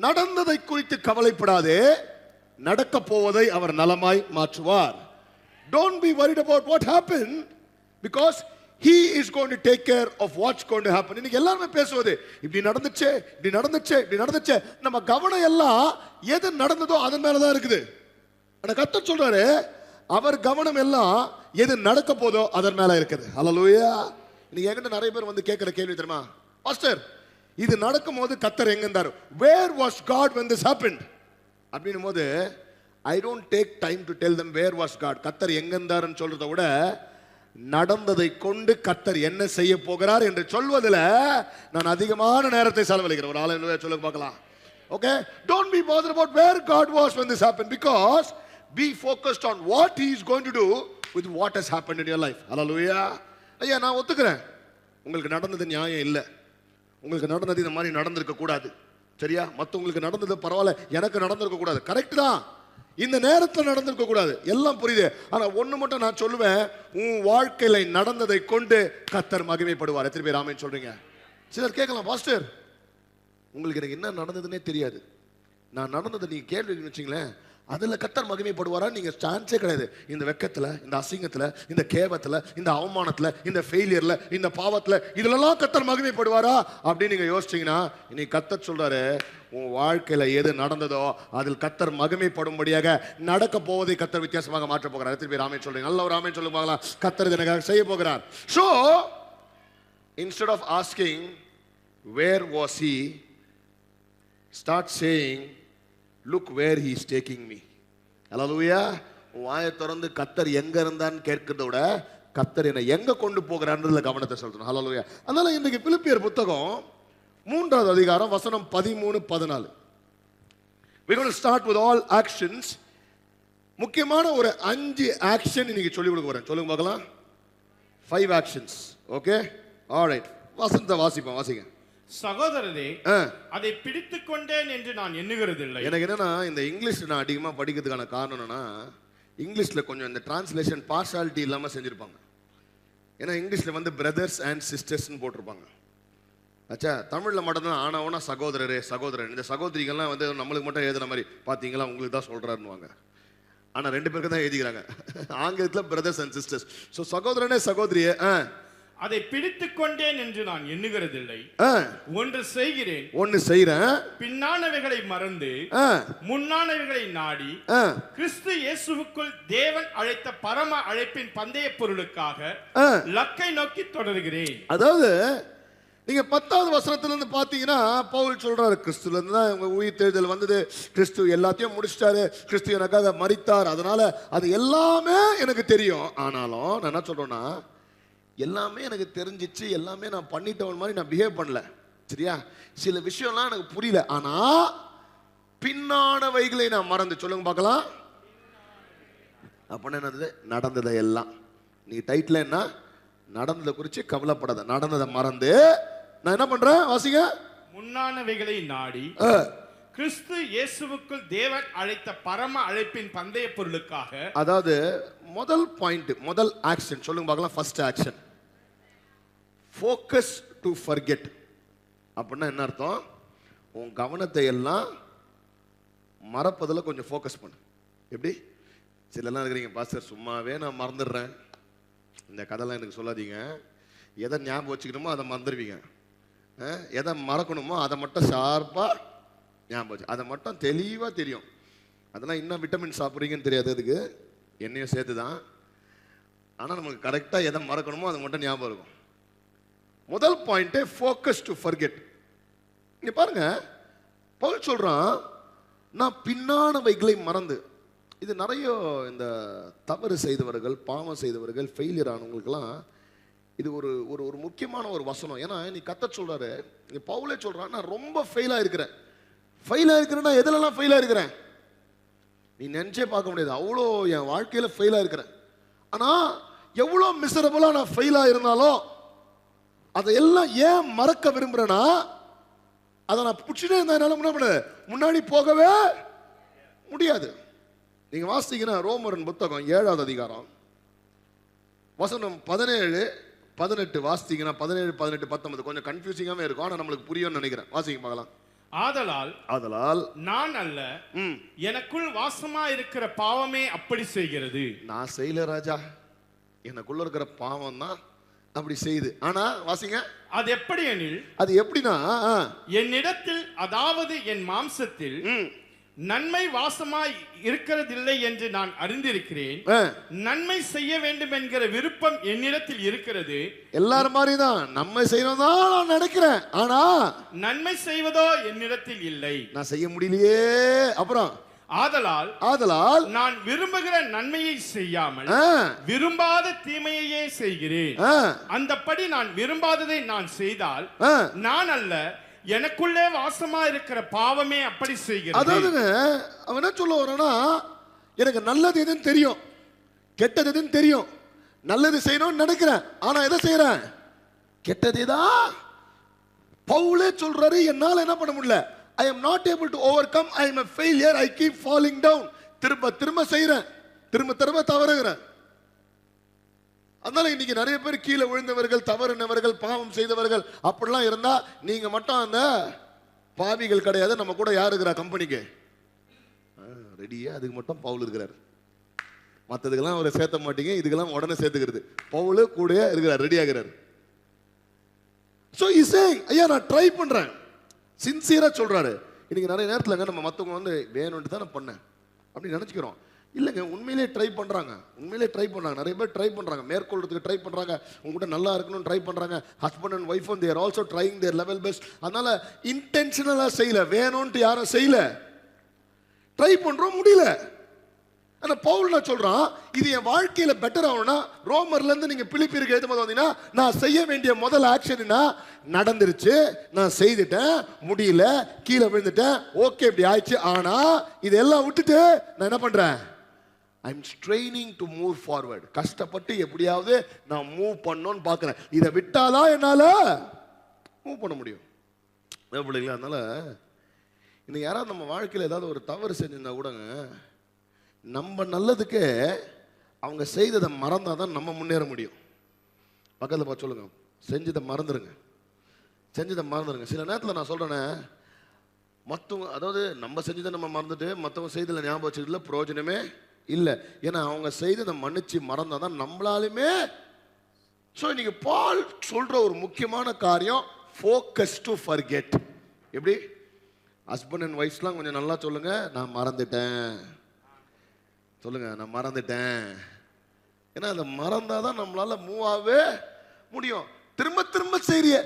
நடந்ததை குறித்து கவலைப்படாதே, நடக்க போவதை அவர் நலமாய் மாற்றுவார். Don't be worried about what happened, because he is going to take care of what's going to happen. இன்னைக்கு எல்லாரும் பேசுவது இப்படி நடந்துச்சே, இப்படி நடந்துச்சே, இப்படி நடந்துச்சே. நம்ம கவனம் எல்லாம் எது நடந்ததோ அதன் மேல தான் இருக்குது. ஆனா கர்த்தர் சொல்றாரு, அவர் கவனம் எல்லாம் எது நடக்க போதோ அதன் மேல இருக்குது. ஹல்லேலூயா. இன்னைக்கு என்கிட்ட நிறைய பேர் வந்து கேட்கிற கேள்வி தெரியுமா, பாஸ்டர் இது நடக்கும் போது கர்த்தர் எங்க இருந்தார்? Where was God when this happened? அப்படின்னும் போது I don't take time to tell them where was God. கர்த்தர் எங்க இருந்தாருன்னு சொல்றதை விட நடந்ததை கொண்டு கர்த்தர் என்ன செய்ய போகிறார் என்று சொல்வதில் நான் அதிகமான நேரத்தை செலவழிக்கிறேன். ஒரு ஆளு சொல்லுங்க பார்க்கலாம். Okay, don't be bothered about where God was when this happened, because be focused on what he is going to do with what has happened in your life. Hallelujah. ஐயா நான் ஒத்துக்கிறேன், உங்களுக்கு நடந்தது நியாயம் இல்லை, உங்களுக்கு நடந்தது இந்த மாதிரி நடந்திருக்க கூடாது, சரியா? மற்றவங்களுக்கு நடந்தது பரவாயில்ல, எனக்கு நடந்திருக்க கூடாது, கரெக்ட் தான். இந்த நேரத்தில் நடந்திருக்க கூடாது, எல்லாம் புரியுது. ஆனா ஒண்ணு மட்டும் நான் சொல்லுவேன், உன் வாழ்க்கையில நடந்ததை கொண்டு கர்த்தர் மகிமைப்படுவார். எத்தனை பேர் ஆமென் சொல்றீங்க? சிலர் கேட்கலாம், பாஸ்டர் உங்களுக்கு எனக்கு என்ன நடந்ததுன்னே தெரியாது, நான் நடந்ததை நீங்க கேள்வி வச்சுங்களேன், அதில் கர்த்தர் மகிமைப்படுவாரா? நீங்க சான்ஸே கிடையாது. இந்த வெக்கத்துல, இந்த அசிங்கத்துல, இந்த கேவத்துல, இந்த அவமானத்துல, இந்த ஃபெயிலியர்ல, இந்த பாவத்துல, இதுலலாம் கர்த்தர் மகிமைப்படுவாரா அப்படின்னு நீங்க யோசிச்சீங்கன்னா, இன்னைக்கு கர்த்தர் சொல்றாரு, உன் வாழ்க்கையில எது நடந்ததோ அதில் கர்த்தர் மகிமைப்படும்படியாக நடக்க போவதை கர்த்தர் வித்தியாசமாக மாற்ற போகிறார். எத்தனை பேர் ஆமென் சொல்றீங்க? நல்ல ஒரு ஆமென் சொல்லுங்க பார்க்கலாம். கர்த்தர் இது எனக்காக செய்ய போகிறார். So instead of asking where was he, start saying look where he is taking me. Hallelujah. வாயை திறந்து கர்த்தர் எங்க இருந்தான்னு கேட்கிறத விட கர்த்தர் என்னை எங்க கொண்டு போகிறார்ன்றதுல கவனத்தை செலுத்தணும். ஹல்லேலூயா. அதனால இன்றைக்கு பிலிப்பியர் புத்தகம் 3வது அதிகாரம் வசனம் 13-14. We're going to start with all actions. முக்கியமான ஒரு 5 ஆக்ஷன் இன்னைக்கு சொல்லி கொடுக்க போறேன். சொல்லுங்க பார்க்கலாம். 5 actions. Okay? All right. வசனத்தை வாசிப்போம், வாசிங்க. சகோதரரே, அதை பிடித்துக் கொண்டேன் என்று நான் எண்ணுகிறதில்லை. எனக்கு என்னன்னா, இந்த இங்கிலீஷ் நான் அதிகமா படிக்கிறதுக்கான காரணம் என்னன்னா, இங்கிலீஷ்ல கொஞ்சம் இந்த டிரான்ஸ்லேஷன் பார்ஷாலிட்டி இல்லாம செஞ்சிருப்பாங்க. ஏன்னா இங்கிலீஷ்ல வந்து பிரதர்ஸ் அண்ட் சிஸ்டர்ஸ்னு போட்டிருப்பாங்க. ஆச்சா, தமிழ்ல மட்டும்தான் ஆனாவனா சகோதரரே சகோதரன். இந்த சகோதரிகள்லாம் வந்து நம்மளுக்கு மட்டும் எழுதுன மாதிரி, பாத்தீங்களா உங்களுக்கு தான் சொல்றாருன்னுவாங்க. ஆனா 2 பேருக்கு தான் எழுதிக்கிறாங்க ஆங்கிலத்துல, பிரதர்ஸ் அண்ட் சிஸ்டர்ஸ். ஸோ சகோதரனே சகோதரியே, அதை பிடித்துக் கொண்டேன் என்று நான் எண்ணுகிறதில்லை, ஒன்று செய்கிறேன், ஒன்னு செய்றேன், பின்னானவைகளை மறந்து முன்னானவைகளை நாடி கிறிஸ்து இயேசுவுக்குள் தேவன் அழைத்த பரம அழைப்பின் பந்தய பொருளுக்காக லக்கை நோக்கி தொடர்கிறேன். அதாவது நீங்க 10வது வசனத்துல இருந்து பாத்தீங்கன்னா, பவுல் சொல்றாரு, கிறிஸ்துல இருந்து தான் உங்க உயிர் தேர்தல் வந்தது, கிறிஸ்து எல்லாத்தையும் முடிச்சிட்டாரு, கிறிஸ்து எனக்காக மரித்தார், அதனால அது எல்லாமே எனக்கு தெரியும். ஆனாலும் நான் என்ன சொல்றேன்னா, எல்லாமே எனக்கு தெரிஞ்சிச்சு, எல்லாமே நான் பண்ணிட்டவன் மாதிரி நான் பிஹேவ் பண்ணல, சரியா? சில விஷயம்லாம் எனக்கு புரியல, ஆனா பின்னானவைகளை நான் மறந்து. சொல்லுங்க பார்க்கலாம். அப்படின்னா என்னது? நடந்ததை எல்லாம். நீ டைட்டில் என்ன? நடந்ததை குறித்து கவலைப்படாத, நடந்ததை மறந்து நான் என்ன பண்றேன்? வாசிங்க. முன்னானவைகளை நாடி கிறிஸ்து இயேசுவுக்குள் தேவன் அழைத்த பரம அழைப்பின் பந்தய பொருளுக்காக. அதாவது முதல் பாயிண்ட், முதல் ஆக்ஷன் சொல்லுங்க பார்க்கலாம். First action, focus to forget. அப்படின்னா என்ன அர்த்தம்? உன் கவனத்தை எல்லாம் மறப்பதில் கொஞ்சம் ஃபோக்கஸ் பண்ணு. எப்படி? சிலலாம் இருக்கிறீங்க, பாஸ்டர் சும்மாவே நான் மறந்துடுறேன், இந்த கதைலாம் எனக்கு சொல்லாதீங்க, எதை ஞாபகம் வச்சுக்கணுமோ அதை மறந்துடுவீங்க, எதை மறக்கணுமோ அதை மட்டும் ஷார்ப்பாக ஞாபகம் வச்சு, அதை மட்டும் தெளிவாக தெரியும். அதெல்லாம் இன்னும் விட்டமின் சாப்பிட்றீங்கன்னு தெரியாது, அதுக்கு என்னையும் சேர்த்து தான். ஆனால் நமக்கு கரெக்டாக எதை மறக்கணுமோ அதை மட்டும் ஞாபகம் இருக்கும். முதல் பாயிண்ட்டே ஃபோக்கஸ் டு ஃபர்கெட். இங்கே பாருங்க, பவுல் சொல்கிறான், நான் பின்னானவைகளை மறந்து. இது நிறைய இந்த தவறு செய்தவர்கள், பாவம் செய்தவர்கள், ஃபெயிலியர் ஆனவங்களுக்கெல்லாம் இது ஒரு ஒரு ஒரு முக்கியமான ஒரு வசனம். ஏன்னா நீ கர்த்தர் சொல்றாரு, நீ பவுலே சொல்றான், நான் ரொம்ப ஃபெயிலாக இருக்கிறேன். ஃபெயிலாக இருக்கிறேன்னா எதுலலாம் ஃபெயிலாக இருக்கிறேன் நீ நினச்சே பார்க்க முடியாது. அவ்வளோ என் வாழ்க்கையில் ஃபெயிலாக இருக்கிறேன். ஆனால் எவ்வளோ மிசரபுளாக நான் ஃபெயிலாக இருந்தாலும் அதையெல்லாம் ஏன் மறக்க விரும்புகிறேன்னா, அதை நான் பிடிச்சிட்டே இருந்ததுனால முன்னாடி போகவே முடியாது. நீங்க வாசித்தீங்கன்னா ரோமரின் புத்தகம் 7வது அதிகாரம் வசனம் 17-18 வாசித்தீங்கன்னா, 17, 18, 19 கொஞ்சம் கன்ஃபியூசிங்காகவே இருக்கும், ஆனால் நம்மளுக்கு புரியும்னு நினைக்கிறேன். வாசிங்க பார்க்கலாம். ஆதலால் நான் அல்ல, எனக்குள் வாசமா இருக்கிற பாவமே அப்படி செய்கிறது. நான் செய்யல ராஜா, எனக்குள்ள இருக்கிற பாவம் தான் அப்படி செய்யுது. ஆனா வாசிங்க, அது எப்படி எனில், அது எப்படின்னா, என்னிடத்தில் அதாவது என் மாம்சத்தில் நன்மை வாசமாய் இருக்கிறதில்லை என்று நான் அறிந்திருக்கிறேன். நன்மை செய்ய வேண்டும் என்கிற விருப்பம் என்னிடத்தில் இருக்கிறது. எல்லாரும் மாதிரி தான் நன்மை செய்யணும் தான் நான் நினைக்கிறேன், ஆனா நன்மை செய்வதோ என்னிடத்தில் இல்லை. நான் செய்ய முடியலையே. அப்புறம் ஆதலால் நான் விரும்புகிற நன்மையை செய்யாமல் விரும்பாத தீமையையே செய்கிறேன். அந்தபடி நான் விரும்பாததை நான் செய்தால் நான் அல்ல, எனக்குள்ளே வாசமா இருக்கிற பாவமே அப்படி செய்கிறது. அதாவதுங்க, அவன் என்ன சொல்ல வரானா, எனக்கு நல்லது எதுன்னு தெரியும், கெட்டது எதுன்னு தெரியும். நல்லது செய்யணும்னு நினைக்கிறேன், ஆனா எதை செய்யறேன்? கெட்டதுதான். பவுலே சொல்றாரு, என்னால என்ன பண்ண முடியல, I am not able to overcome, I am a failure, I keep falling down. திரும்ப செய்யறேன், திரும்ப தவறுகிறேன். அதனால இன்னைக்கு நிறைய பேர் கீழே விழுந்தவர்கள், தவறுனவர்கள், பாவம் செய்தவர்கள் அப்படிலாம் இருந்தா நீங்க மட்டும் அந்த பாவிகள் கிடையாது. நம்ம கூட யார் இருக்கிறா கம்பெனிக்கு ரெடியே, அதுக்கு மட்டும் பவுல் இருக்கிறார். மற்றதுக்கெல்லாம் அவரை சேர்த்த மாட்டீங்க, இதுக்கெல்லாம் உடனே சேர்த்துக்கிறது. பவுல் கூட இருக்கிறார், ரெடி ஆகிறார். So he saying, ஐயா நான் ட்ரை பண்றேன், சின்சியரா சொல்றாரு. இன்னைக்கு நிறைய நேரத்தில் நம்ம மற்றவங்க வந்து வேணும்னு தான் நான் பண்ணேன் அப்படின்னு நினைச்சுக்கிறோம். இல்லைங்க, உண்மையிலே ட்ரை பண்றாங்க, நிறைய பேர் ட்ரை பண்றாங்க, மேற்கொள்றதுக்கு ட்ரை பண்றாங்க, உங்ககிட்ட நல்லா இருக்கணும்னு ட்ரை பண்றாங்க. Husband and wife they're also trying their level best. அதனால இன்டென்ஷனலா செய்யல, வேணும்னு யாரும் செய்யல, ட்ரை பண்றோம், முடியல. ஆனா பவுல் நான் சொல்றான், இது என் வாழ்க்கையில பெட்டர் ஆகணும்னா, ரோமர்ல இருந்து நீங்க பிலிப்பியருக்கு எழுதும்போது வந்தீங்கன்னா, நான் செய்ய வேண்டிய முதல் ஆக்ஷன்னா நடந்துருச்சு, நான் செய்துட்டேன், முடியல, கீழே விழுந்துட்டேன், ஓகே இப்படி ஆயிடுச்சு. ஆனா இதெல்லாம் விட்டுட்டு நான் என்ன பண்றேன்? I am straining to move forward. கஷ்டப்பட்டு எப்படியாவது நான் மூவ் பண்ணணும்னு பார்க்கிறேன். இதை விட்டாதான் என்னால மூவ் பண்ண முடியும். பிள்ளைங்களா, அதனால இன்னைக்கு யாராவது நம்ம வாழ்க்கையில் ஏதாவது ஒரு தவறு செஞ்சிருந்தா கூடங்க, நம்ம நல்லதுக்கு அவங்க செய்ததை மறந்தாதான் நம்ம முன்னேற முடியும். பக்கத்தில் பார்த்து சொல்லுங்க, செஞ்சதை மறந்துடுங்க. சில நேரத்தில் நான் சொல்றேனே, மற்றவங்க அதாவது நம்ம செஞ்சதை நம்ம மறந்துட்டு மற்றவங்க செய்ததில் ஞாபகம் வச்சதுல பிரயோஜனமே இல்லை. ஏன்னா அவங்க செய்ததை மன்னிச்சு மறந்தாதான் நம்மளாலுமே. ஸோ இன்னைக்கு பால் சொல்ற ஒரு முக்கியமான காரியம், ஃபோக்கஸ் டு ஃபர்கெட். எப்படி? ஹஸ்பண்ட் அண்ட் ஒய்ஃப்ஸ்லாம் கொஞ்சம் நல்லா சொல்லுங்க, நான் மறந்துட்டேன் சொல்லுங்க, நான் மறந்துட்டேன். ஏன்னா அதை மறந்தாதான் நம்மளால மூவ் ஆகவே முடியும். திரும்ப செய்ய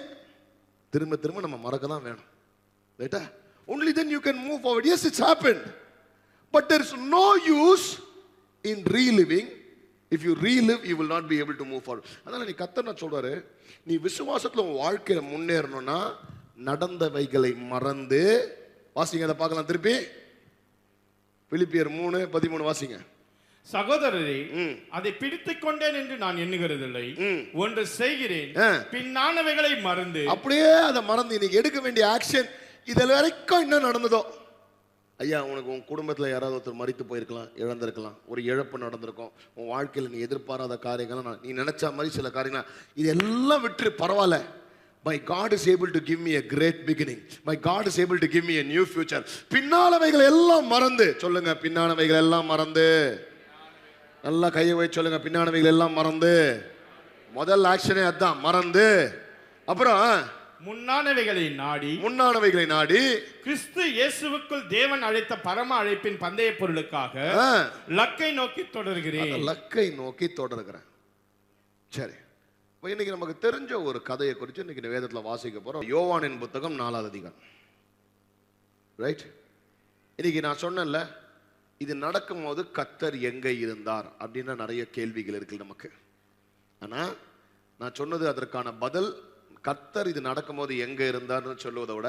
திரும்ப நம்ம மறக்க தான் வேணும். ரைட்டா? Only then you can move forward. Yes, it's happened, but there is no use in reliving. If you relive, you will not be able to move forward. அதனால நீ கர்த்தர் நான் சொல்றாரு, நீ விசுவாசத்துல உன் வாழ்க்கையில முன்னேறணும்னா நடந்தவைகளை மறந்து வாசிங்க. அதை பார்க்கலாம் திருப்பி, பிலிப்பியர் 3:13 வாசிங்க. சகோதரரே, அதை பிடித்துக் கொண்டேன் என்று நான் எண்ணுகிறதில்லை, ஒன்று செய்கிறேன், பின்னானவைகளை மறந்து. அப்படியே அதை மறந்து இன்னைக்கு எடுக்க வேண்டிய ஆக்ஷன், இதில் வரைக்கும் என்ன நடந்ததோ. ஐயா, உனக்கு உன் குடும்பத்தில் யாராவது ஒருத்தர் மரித்து போயிருக்கலாம், இழந்திருக்கலாம், ஒரு இழப்பு நடந்திருக்கும், உன் வாழ்க்கையில் நீ எதிர்பாராத காரியங்கள்லாம், நீ நினைச்ச மாதிரி சில காரியங்கள், இதெல்லாம் விட்டு பரவாயில்ல. My God is able to give me a great beginning. My God is able to give me a new future. பின்னானவைகள் எல்லாம் மறந்து சொல்லுங்க, பின்னானவைகள் எல்லாம் மறந்து. நல்லா கையை வச்சு சொல்லுங்க, பின்னானவைகள் எல்லாம் மறந்து. முதல் ஆக்ஷனே அதான், மறந்து. அப்புறம் முன்னானவைகளை நாடி கிறிஸ்து இயேசுவுக்குள் தேவன் அழைத்த பரம அழைப்பின் பந்தய பொருளுக்காக லக்கை நோக்கி தொடர்கிறேன். சரி, இன்னைக்கு நமக்கு தெரிஞ்ச ஒரு கதையை குறித்து இன்னைக்கு வேதத்துல வாசிக்க போறோம். யோவானின் புத்தகம் 4வது அதிகாரம். ரைட்? இன்னைக்கு நான் சொன்னேன்ல, இது நடக்கும் போது கர்த்தர் எங்க இருந்தார் அப்படின்னா நிறைய கேள்விகள் இருக்கு நமக்கு. ஆனா நான் சொன்னது அதற்கான பதில், கர்த்தர் இது நடக்கும் போது எங்க இருந்தார்னு சொல்லுவதை விட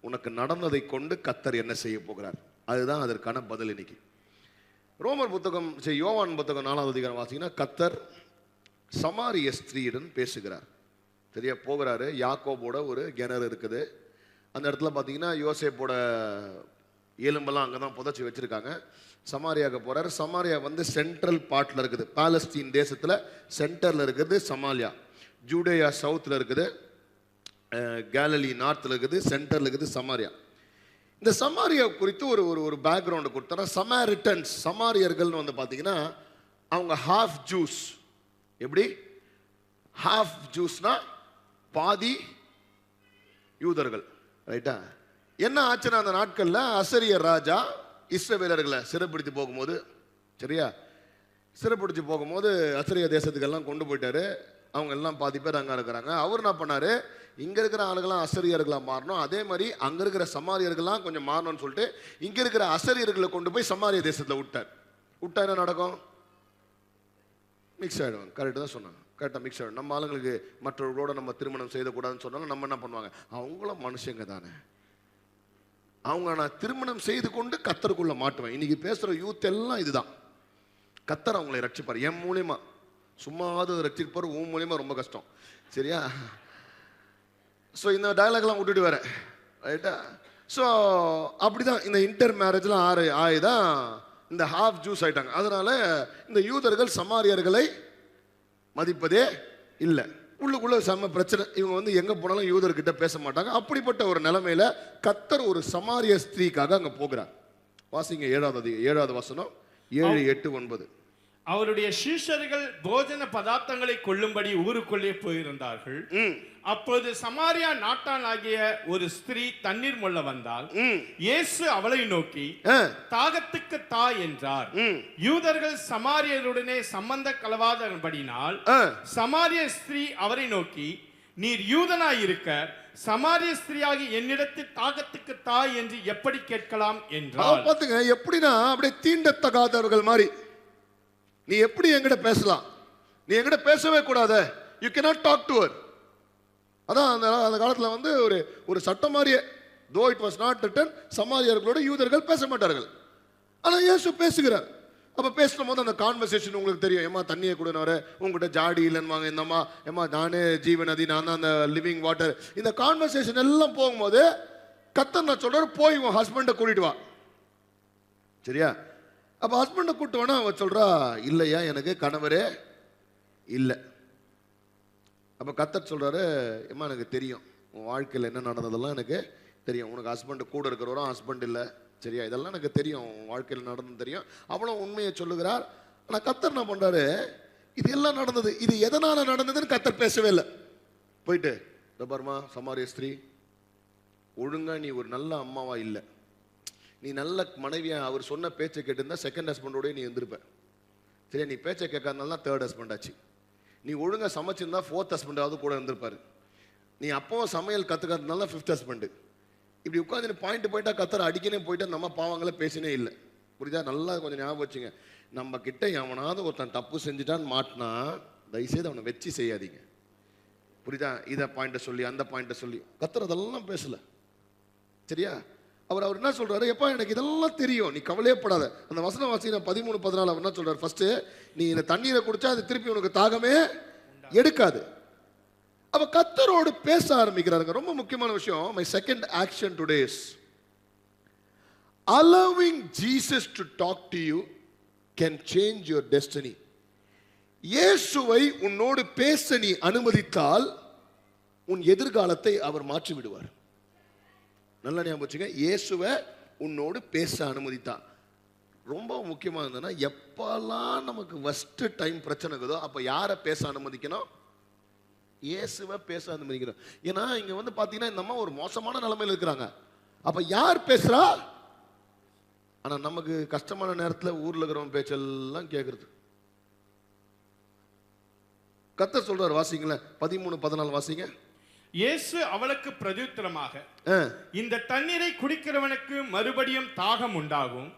உனக்கு நடந்ததை கொண்டு கர்த்தர் என்ன செய்ய போகிறார், அதுதான் அதற்கான பதில். இன்னைக்கு ரோமர் புத்தகம் யோவான் புத்தகம் 4வது அதிகாரம் வாசிங்கன்னா, கர்த்தர் சமாரிய ஸ்திரீயுடன் பேசுகிறார். சரியா போகிறாரு. யாக்கோபோட ஒரு கிணறு இருக்குது. அந்த இடத்துல பார்த்தீங்கன்னா யோசேப்போட எலும்பெல்லாம் அங்கே தான் புதைச்சி வச்சிருக்காங்க. சமாரியாவுக்கு போறாரு. சமாரியா வந்து சென்ட்ரல் பார்ட்ல இருக்குது, பாலஸ்தீன் தேசத்துல சென்டர்ல இருக்குது சமாரியா. ஜூடேயா சவுத்தில் இருக்குது, கேலலி நார்த்தில் இருக்குது, சென்டர்ல இருக்குது சமாரியா. இந்த சமாரியா குறித்து ஒரு ஒரு ஒரு பேக்ரவுண்டு கொடுத்தா, சமாரிட்டன்ஸ் சமாரியர்கள்னு வந்து பார்த்தீங்கன்னா அவங்க ஹாஃப் ஜூஸ். எப்படி ஹாஃப் ஜூஸ்னா பாதி யூதர்கள், ரைட்டா? என்ன ஆச்சுன்னா அந்த நாட்களில் அசரியர் ராஜா இஸ்ரவேலர்களை சிறைப்பிடித்து போகும்போது, சரியா, சிறைப்பிடிச்சு போகும்போது அசரிய தேசத்துக்கெல்லாம் கொண்டு போயிட்டாரு. அவங்க எல்லாம் பாதி பேர் அங்கே இருக்கிறாங்க. அவர் என்ன பண்ணாரு, இங்க இருக்கிற ஆளுகளாம் அசரியர்களாக மாறணும், அதே மாதிரி அங்க இருக்கிற சமாரியர்கள்லாம் கொஞ்சம் மாறணும்னு சொல்லிட்டு இங்க இருக்கிற அசரியர்களை கொண்டு போய் சமாரிய தேசத்துல விட்டா என்ன நடக்கும்? மிக்ஸ் ஆயிடுவாங்க. கரெக்டாக தான் சொன்னாங்க, கரெக்டாக மிக்ஸ் ஆகிடும். நம்ம ஆளுங்களுக்கு மற்றவர்களோட நம்ம திருமணம் செய்யக்கூடாதுன்னு சொன்னாலும் நம்ம என்ன பண்ணுவாங்க, அவங்களும் மனுஷங்க தானே, அவங்க நான் திருமணம் செய்து கொண்டு கத்தருக்குள்ள மாட்டுவேன். இன்னைக்கு பேசுற யூத் எல்லாம் இதுதான். கத்தர் அவங்களை ரட்சிப்பார் என் மூலியமா, சும்மாவது ரட்சிப்பார், உன் மூலியமா ரொம்ப கஷ்டம், சரியா? ஸோ இந்த டயலாக்லாம் விட்டுட்டு வர, ரைட்டா? ஸோ அப்படிதான் இந்த இன்டர் மேரேஜ்லாம் ஆயிதான் இந்த ஹாஃப் ஜூஸ் ஆயிட்டாங்க. அதனால இந்த யூதர்கள் சமாரியர்களை மதிப்பதே இல்லை. உள்ளுக்குள்ள செம்ம பிரச்சனை. இவங்க வந்து எங்க போனாலும் யூதர்கிட்ட பேச மாட்டாங்க. அப்படிப்பட்ட ஒரு நிலைமையில கத்தர் ஒரு சமாரிய ஸ்திரீக்காக அங்க போகிறார். வாசிங்க 7வது வசனம், 7, 8, 9. அவருடைய சீஷர்கள் போஜன பதார்த்தங்களை கொள்ளும்படி ஊருக்குள்ளே போயிருந்தார்கள். அப்போது சமாரியா நாட்டானாகிய ஒரு ஸ்திரீ தண்ணீர் மொள்ள வந்தால் இயேசு அவளை நோக்கி தாகத்துக்கு தா என்றார். யூதர்கள் சமாரியருடனே சம்பந்த கலவாதபடினால் சமாரிய ஸ்திரீ அவரை நோக்கி, நீர் யூதனாய் இருக்க சமாரிய ஸ்திரீயாகி என்னிடத்தில் தாகத்துக்கு தா என்று எப்படி கேட்கலாம் என்றார். பாத்துங்க, எப்படின்னா அப்படியே தீண்டத்தகாதவர்கள் மாதிரி, நீ எப்படி என்கிட்ட பேசலாம், நீ என்கிட்ட பேசவே கூடாது, you cannot talk to her. அதான் அந்த காலத்தில் வந்து ஒரு சட்டம் மாதிரியே, though it was not written, சமாரியர்களோட யூதர்கள் பேச மாட்டார்கள். ஆனால் இயேசு பேசுகிறார். அப்போ பேசும் போது அந்த கான்வர்சேஷன் உங்களுக்கு தெரியும். ஏமா தண்ணியை கொடுனவர, உங்ககிட்ட ஜாடி இல்லைன்னுவாங்க, இந்தம்மா ஏமா நானே ஜீவநதி, நான் தான் அந்த லிவிங் வாட்டர். இந்த கான்வர்சேஷன் எல்லாம் போகும்போது கர்த்தர் நான் சொல்றாரு, போய் உன் ஹஸ்பண்டை கூட்டிட்டு வா, சரியா? அப்போ ஹஸ்பண்டை கூப்பிட்டு வேணா அவ சொல்றா, இல்லையா எனக்கு கணவரே இல்லை. அப்போ கர்த்தர் சொல்றாரு, ஏமா எனக்கு தெரியும் உன் வாழ்க்கையில் என்ன நடந்ததெல்லாம் எனக்கு தெரியும், உனக்கு ஹஸ்பண்ட் கூட இருக்கிறவரும் ஹஸ்பண்ட் இல்லை, சரியா? இதெல்லாம் எனக்கு தெரியும், உன் வாழ்க்கையில் நடந்தது தெரியும். அவ்வளோ உண்மையை சொல்லுகிறார். ஆனால் கர்த்தர் என்ன பண்றாரு, இது எல்லாம் நடந்தது, இது எதனால நடந்ததுன்னு கர்த்தர் பேசவே இல்லை. போயிட்டு பாருமா சமாரிய ஸ்திரீ, ஒழுங்கா நீ ஒரு நல்ல அம்மாவா இல்லை, நீ நல்ல மனைவியா அவர் சொன்ன பேச்சை கேட்டிருந்தா செகண்ட் ஹஸ்பண்டோடய நீ இருந்திருப்ப, சரியா? நீ பேச்சை கேட்காதனால தான் தேர்ட் ஹஸ்பண்ட் ஆச்சு. நீ ஒழுங்கா சமைச்சிருந்தா ஃபோர்த் ஹஸ்பண்டாவது கூட இருந்திருப்பாரு. நீ அப்பவும் சமையல் கற்றுக்காதனால ஃபிஃப்த் ஹஸ்பண்டு. இப்படி உட்காந்து பாயிண்ட் கத்தரை அடிக்கனே போயிட்டு நம்ம பாவங்களை பேசினே இல்லை, புரியுதா? நல்லா கொஞ்சம் ஞாபகம் வச்சுங்க. நம்ம கிட்ட எவனாவது ஒருத்தன் தப்பு செஞ்சுட்டான்னு மாட்டினா தயவுசெய்து அவனை வச்சு செய்யாதீங்க, புரியுதா? இதை பாயிண்ட்டை சொல்லி அந்த பாயிண்ட்டை சொல்லி கத்தர் அதெல்லாம் பேசல, சரியா? அவர் என்ன சொல்றாரு, எப்பா எனக்கு இதெல்லாம் தெரியும், நீ கவலையப்படாத. அந்த வசனம் வாசி 13, 14 அவர் என்ன சொல்றாரு, ஃபர்ஸ்ட் நீ இந்த தண்ணீரை குடிச்சா அது திருப்பி உனக்கு தாகமே எடுக்காது. அப்ப கர்த்தரோடு பேச ஆரம்பிக்கிறாருங்க. ரொம்ப முக்கியமான விஷயம். My second action today is allowing Jesus to talk to you can change your destiny. இயேசுவை உன்னோடு பேச நீ அனுமதித்தால் உன் எதிர்காலத்தை அவர் மாற்றி விடுவார். நல்லா ஞாபகம் வச்சுங்க, இயேசுவை உன்னோடு பேச அனுமதித்தான். ரொம்ப முக்கியமாக இருந்ததுன்னா, எப்பெல்லாம் நமக்கு ஃபர்ஸ்ட் டைம் பிரச்சனை இருக்குதோ அப்போ யாரை பேச அனுமதிக்கணும்? இயேசுவை பேச அனுமதிக்கணும். ஏன்னா இங்க வந்து பாத்தீங்கன்னா இந்த அம்மா ஒரு மோசமான நிலைமையில் இருக்கிறாங்க. அப்ப யார் பேசுறா? ஆனா நமக்கு கஷ்டமான நேரத்தில் ஊர்ல இருக்கிறவங்க பேச்செல்லாம் கேட்கறது. கர்த்தர் சொல்றார், வாசிங்களேன் 13, 14 வாசிங்க. இயேசு அவளுக்கு பிரதியுத்தரமாக, இந்த தண்ணீரை குடிக்கிறவனுக்கு மறுபடியும் தாகம் உண்டாகும்,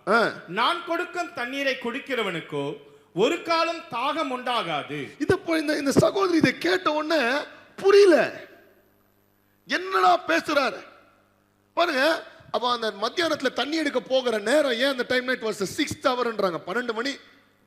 நான் கொடுக்கும் தண்ணீரை குடிக்கிறவனுக்கோ ஒரு காலம் தாகம் உண்டாகாது. இந்த சகோதரி இதை கேட்ட உடனே புரியல, என்னடா பேசுறாரு பாருங்க. அப்ப அந்த மத்தியானத்துல தண்ணி எடுக்க போகிற நேரம், ஏன் அந்த டைம் நைட் வாஸ் 6th hourன்றாங்க, 12 மணி.